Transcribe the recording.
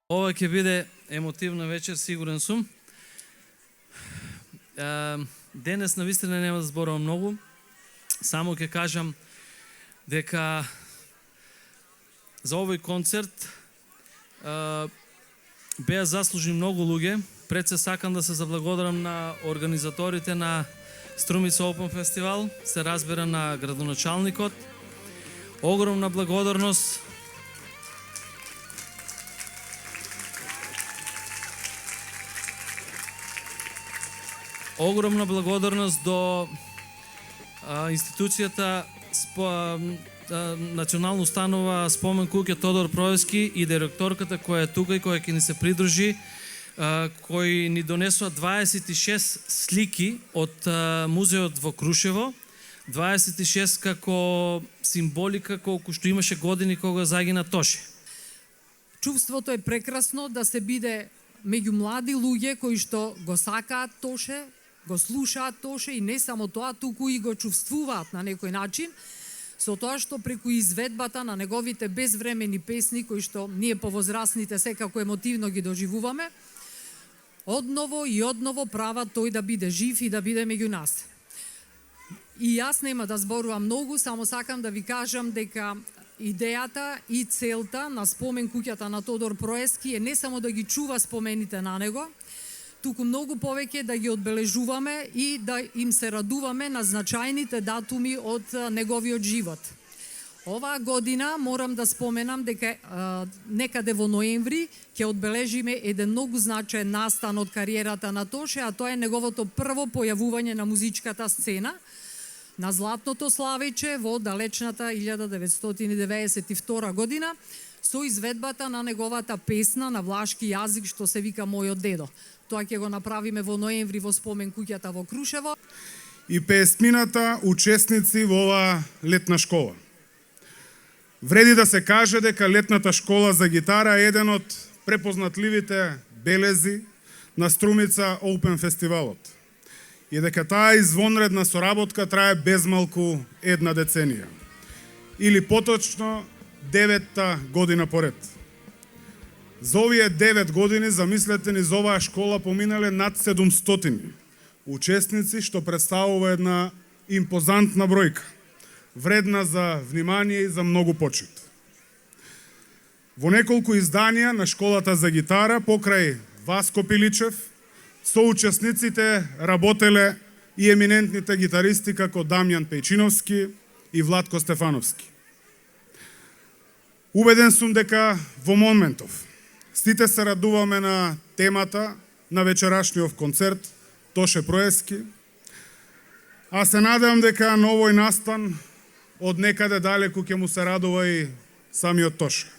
Ова ќе биде емотивна вечер, сигурен сум. Денес навистина нема да зборувам многу, само ќе кажам дека за овој концерт беа заслужени многу луѓе. Пред се сакам да се заблагодарам на организаторите на Струмица Open Festival, се разбира на градоначалникот. Огромна благодарност до институцијата Национална установа Спомен куќа Тодор Проевски и директорката која е тука и која ќе ни се придружи, кои ни донесува 26 слики од музеот во Крушево, 26 како символика колку што имаше години кога загина Тоше. Чувството е прекрасно да се биде меѓу млади луѓе кои што го сакаат Тоше, го слушаат Тоше и не само тоа, туку и го чувствуваат на некој начин, со тоа што преку изведбата на неговите безвремени песни, кои што ние повозрасните секако емотивно ги доживуваме, одново и одново прават тој да биде жив и да биде меѓу нас. И јас нема да зборувам многу, само сакам да ви кажам дека идејата и целта на Спомен куќата на Тодор Проевски е не само да ги чува спомените на него, туку многу повеќе да ги одбележуваме и да им се радуваме на значајните датуми од неговиот живот. Оваа година морам да споменам дека некаде во ноември ќе одбележиме еден многу значаен настан од кариерата на Тоше, а тоа е неговото прво појавување на музичката сцена на Златното славече во далечната 1992 година со изведбата на неговата песна на влашки јазик што се вика Мојот дедо. Тоа ќе го направиме во ноември во Спомен куќата во Крушево. И 50-мината учесници во оваа летна школа. Вреди да се каже дека летната школа за гитара е еден од препознатливите белези на Струмица Open Фестивалот. И дека таа извонредна соработка трае безмалку една деценија. Или поточно 9-та година поред. За овие 9 години, замислете ни, за оваа школа поминале над 700 учесници, што представува една импозантна бројка, вредна за внимание и за многу почит. Во неколку изданија на школата за гитара, покрај Васко Пиличев, со учесниците работеле и еминентните гитаристи како Дамјан Пејчиновски и Владко Стефановски. Убеден сум дека во моментов сите се радуваме на темата на вечерашниот концерт Тоше Проевски, а се надевам дека на овој настан од некаде далеку ќе му се радува и самиот Тоше.